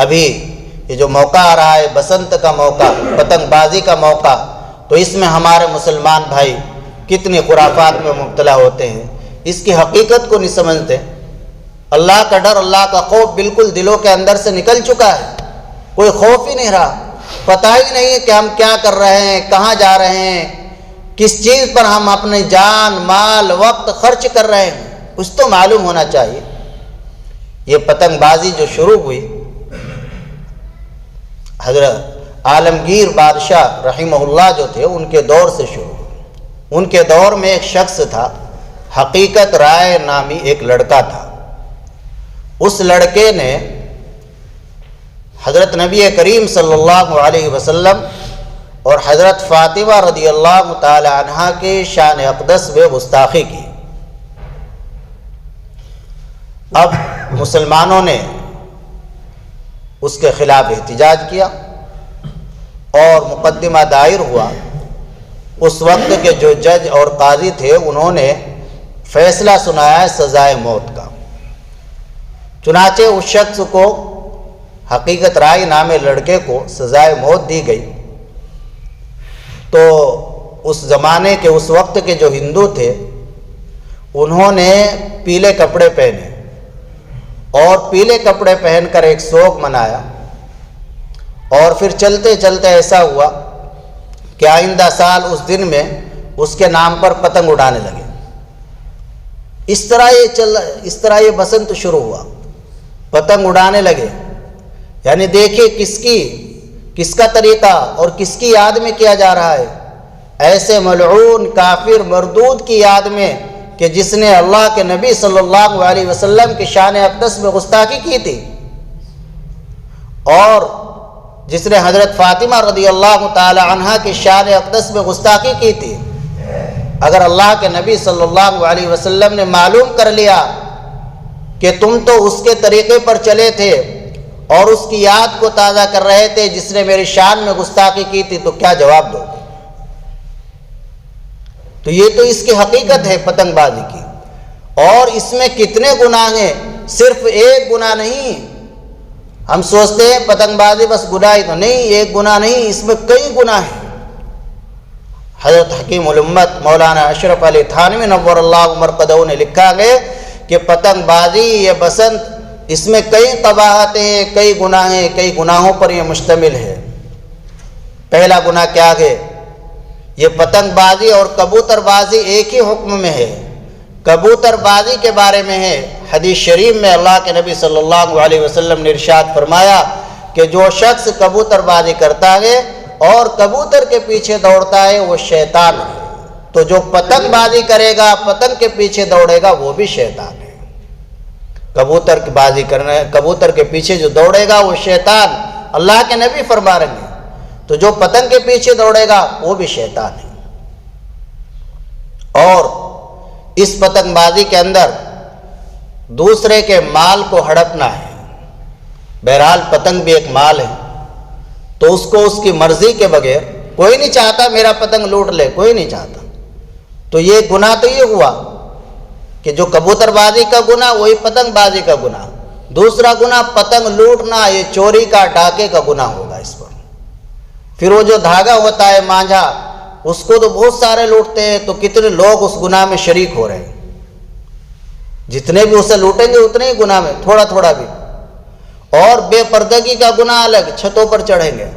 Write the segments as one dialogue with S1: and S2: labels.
S1: ابھی یہ جو موقع آ رہا ہے بسنت کا موقع، پتنگ بازی کا موقع، تو اس میں ہمارے مسلمان بھائی کتنی خرافات میں مبتلا ہوتے ہیں، اس کی حقیقت کو نہیں سمجھتے۔ اللہ کا ڈر، اللہ کا خوف بالکل دلوں کے اندر سے نکل چکا ہے، کوئی خوف ہی نہیں رہا، پتہ ہی نہیں ہے کہ ہم کیا کر رہے ہیں، کہاں جا رہے ہیں، کس چیز پر ہم اپنے جان مال وقت خرچ کر رہے ہیں، کچھ تو معلوم ہونا چاہیے۔ یہ پتنگ بازی جو شروع ہوئی حضرت عالمگیر بادشاہ رحمہ اللہ جو تھے ان کے دور سے شروع ہوئی۔ ان کے دور میں ایک شخص تھا، حقیقت رائے نامی ایک لڑکا تھا۔ اس لڑکے نے حضرت نبی کریم صلی اللہ علیہ وسلم اور حضرت فاطمہ رضی اللہ تعالی عنہا کے شان اقدس میں گستاخی کی۔ اب مسلمانوں نے اس کے خلاف احتجاج کیا اور مقدمہ دائر ہوا۔ اس وقت کے جو جج اور قاضی تھے انہوں نے فیصلہ سنایا سزائے موت کا۔ چنانچہ اس شخص کو، حقیقت رائے نامے لڑکے کو سزائے موت دی گئی۔ تو اس زمانے کے، اس وقت کے جو ہندو تھے انہوں نے پیلے کپڑے پہنے اور پیلے کپڑے پہن کر ایک سوگ منایا، اور پھر چلتے چلتے ایسا ہوا کہ آئندہ سال اس دن میں اس کے نام پر پتنگ اڑانے لگے۔ اس طرح یہ بسنت شروع ہوا، پتنگ اڑانے لگے۔ یعنی دیکھیے کس کا طریقہ اور کس کی یاد میں کیا جا رہا ہے، ایسے ملعون کافر مردود کی یاد میں کہ جس نے اللہ کے نبی صلی اللہ علیہ وسلم کی شان اقدس میں گستاخی کی تھی، اور جس نے حضرت فاطمہ رضی اللہ تعالی عنہا کی شان اقدس میں گستاخی کی تھی۔ اگر اللہ کے نبی صلی اللہ علیہ وسلم نے معلوم کر لیا کہ تم تو اس کے طریقے پر چلے تھے اور اس کی یاد کو تازہ کر رہے تھے جس نے میری شان میں گستاخی کی تھی، تو کیا جواب دو گے؟ تو یہ تو اس کی حقیقت ہے پتنگ بازی کی، اور اس میں کتنے گناہ ہیں، صرف ایک گناہ نہیں۔ ہم سوچتے ہیں پتنگ بازی بس گناہ ہی تو نہیں، ایک گناہ نہیں، اس میں کئی گناہ ہیں۔ حضرت حکیم الامت مولانا اشرف علی تھانوی نور اللہ مرقدہ نے لکھا ہے کہ پتنگ بازی یہ بسنت، اس میں کئی قباحتیں ہیں، کئی گناہ ہیں، کئی گناہوں پر یہ مشتمل ہے۔ پہلا گناہ کیا ہے؟ یہ پتنگ بازی اور کبوتر بازی ایک ہی حکم میں ہے۔ کبوتر بازی کے بارے میں ہے، حدیث شریف میں اللہ کے نبی صلی اللہ علیہ وسلم نے ارشاد فرمایا کہ جو شخص کبوتر بازی کرتا ہے اور کبوتر کے پیچھے دوڑتا ہے وہ شیطان ہے۔ تو جو پتنگ بازی کرے گا، پتنگ کے پیچھے دوڑے گا، وہ بھی شیطان ہے۔ کبوتر کی بازی کرنے، کبوتر کے پیچھے جو دوڑے گا وہ شیطان، اللہ کے نبی فرما رہے ہیں۔ تو جو پتنگ کے پیچھے دوڑے گا وہ بھی شیطان ہے۔ اور اس پتنگ بازی کے اندر دوسرے کے مال کو ہڑپنا ہے۔ بہرحال پتنگ بھی ایک مال ہے، تو اس کو اس کی مرضی کے بغیر، کوئی نہیں چاہتا میرا پتنگ لوٹ لے، کوئی نہیں چاہتا۔ تو یہ گناہ تو یہ ہوا کہ جو کبوتر بازی کا گناہ وہی پتنگ بازی کا گناہ۔ دوسرا گناہ پتنگ لوٹنا، یہ چوری کا، ڈاکے کا گناہ ہوگا اس پر۔ پھر وہ جو دھاگا ہوتا ہے مانجھا، اس کو تو بہت سارے لوٹتے ہیں، تو کتنے لوگ اس گناہ میں شریک ہو رہے ہیں۔ جتنے بھی اسے لوٹیں گے اتنے ہی گناہ میں، تھوڑا تھوڑا بھی۔ اور بے پردگی کا گناہ الگ، چھتوں پر چڑھیں گے۔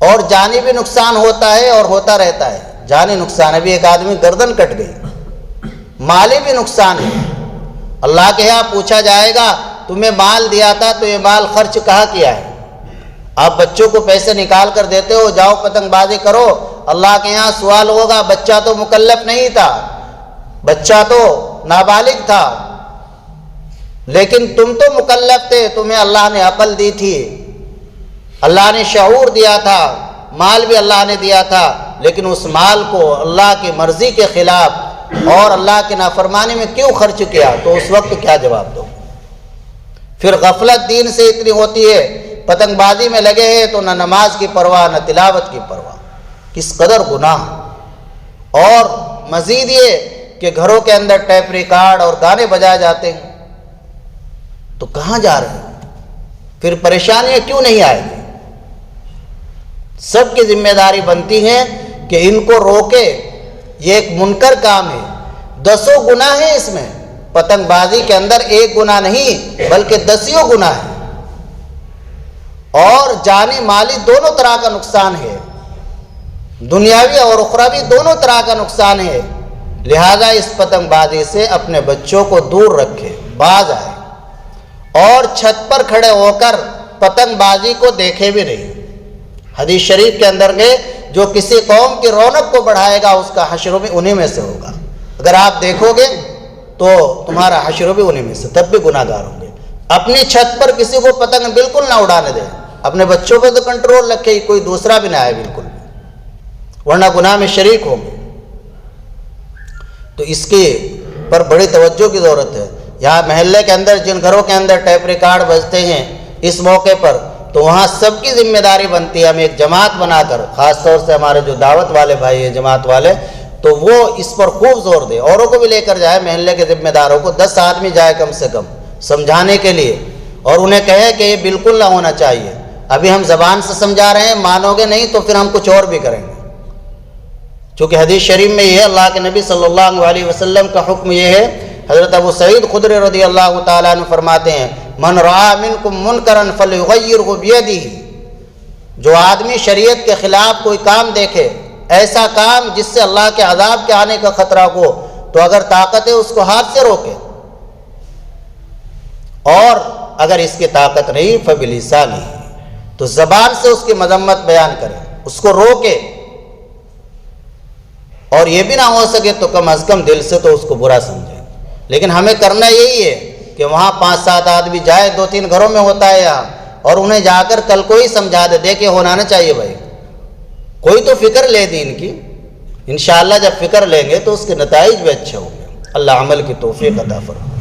S1: اور جانی بھی نقصان ہوتا ہے اور ہوتا رہتا ہے، جانی نقصان۔ ابھی ایک آدمی گردن کٹ گئی، مالی بھی نقصان ہے۔ اللہ کے یہاں پوچھا جائے گا تمہیں مال دیا تھا تو یہ مال خرچ کہاں کیا ہے؟ آپ بچوں کو پیسے نکال کر دیتے ہو، جاؤ پتنگ بازی کرو، اللہ کے یہاں سوال ہوگا بچہ تو مکلف نہیں تھا، بچہ تو نابالغ تھا، لیکن تم تو مکلف تھے، تمہیں اللہ نے عقل دی تھی، اللہ نے شعور دیا تھا، مال بھی اللہ نے دیا تھا، لیکن اس مال کو اللہ کی مرضی کے خلاف اور اللہ کی نافرمانی میں کیوں خرچ کیا؟ تو اس وقت کیا جواب دو؟ پھر غفلت دین سے اتنی ہوتی ہے، پتنگ بازی میں لگے ہیں تو نہ نماز کی پرواہ نہ تلاوت کی پرواہ۔ کس قدر گناہ۔ اور مزید یہ کہ گھروں کے اندر ٹیپ ریکارڈ اور گانے بجائے جاتے ہیں، تو کہاں جا رہے ہیں؟ پھر پریشانیاں کیوں نہیں آئیں گی؟ سب کی ذمہ داری بنتی ہے کہ ان کو روکے. یہ ایک منکر کام ہے. 10 گناہ ہیں اس میں. پتنگ بازی کے اندر ایک گناہ نہیں بلکہ 10 گناہ ہیں، اور جانی مالی دونوں طرح کا نقصان ہے، دنیاوی اور اخروی دونوں طرح کا نقصان ہے. لہذا اس پتنگ بازی سے اپنے بچوں کو دور رکھے، باز آئے، اور چھت پر کھڑے ہو کر پتنگ بازی کو دیکھے بھی نہیں. حدیث شریف کے اندر گئے جو کسی قوم کی رونق کو بڑھائے گا اس کا حشر بھی انہی میں سے ہوگا. اگر آپ دیکھو گے تو تمہارا حشر بھی انہی میں سے، تب بھی گناہ گار ہوں گے. اپنی چھت پر کسی کو پتنگ بالکل نہ اڑانے دیں. اپنے بچوں پہ تو کنٹرول رکھے، کوئی دوسرا بھی نہ آئے بالکل، ورنہ گناہ میں شریک ہوں گے. تو اس کے پر بڑی توجہ کی ضرورت ہے. یہاں محلے کے اندر جن گھروں کے اندر ٹیپ ریکارڈ بجتے ہیں اس موقع پر، تو وہاں سب کی ذمہ داری بنتی ہے. ہم ایک جماعت بنا کر، خاص طور سے ہمارے جو دعوت والے بھائی ہیں جماعت والے، تو وہ اس پر خوب زور دے، اوروں کو بھی لے کر جائے. محلے کے ذمہ داروں کو 10 آدمی جائے کم سے کم سمجھانے کے لیے، اور انہیں کہے کہ یہ بالکل نہ ہونا چاہیے. ابھی ہم زبان سے سمجھا رہے ہیں، مانو گے نہیں تو پھر ہم کچھ اور بھی کریں گے. چونکہ حدیث شریف میں یہ ہے، اللہ کے نبی صلی اللہ علیہ وسلم کا حکم یہ ہے. حضرت ابو سعید خدری رضی اللہ تعالیٰ عنہ فرماتے ہیں، من رعا منکم منکرا فلیغیرہ بیدہ. جو آدمی شریعت کے خلاف کوئی کام دیکھے، ایسا کام جس سے اللہ کے عذاب کے آنے کا خطرہ ہو، تو اگر طاقت ہے اس کو ہاتھ سے روکے، اور اگر اس کی طاقت نہیں فبلسانہ، تو زبان سے اس کی مذمت بیان کرے، اس کو روکے. اور یہ بھی نہ ہو سکے تو کم از کم دل سے تو اس کو برا سمجھے. لیکن ہمیں کرنا یہی ہے کہ وہاں 5-7 آدمی جائے، 2-3 گھروں میں ہوتا ہے یہاں، اور انہیں جا کر کل کو ہی سمجھا دے. دیکھے ہونا نہ چاہیے بھائی، کوئی تو فکر لے دین کی. انشاءاللہ جب فکر لیں گے تو اس کے نتائج بھی اچھے ہوں گے. اللہ عمل کی توفیق عطا فرمائے.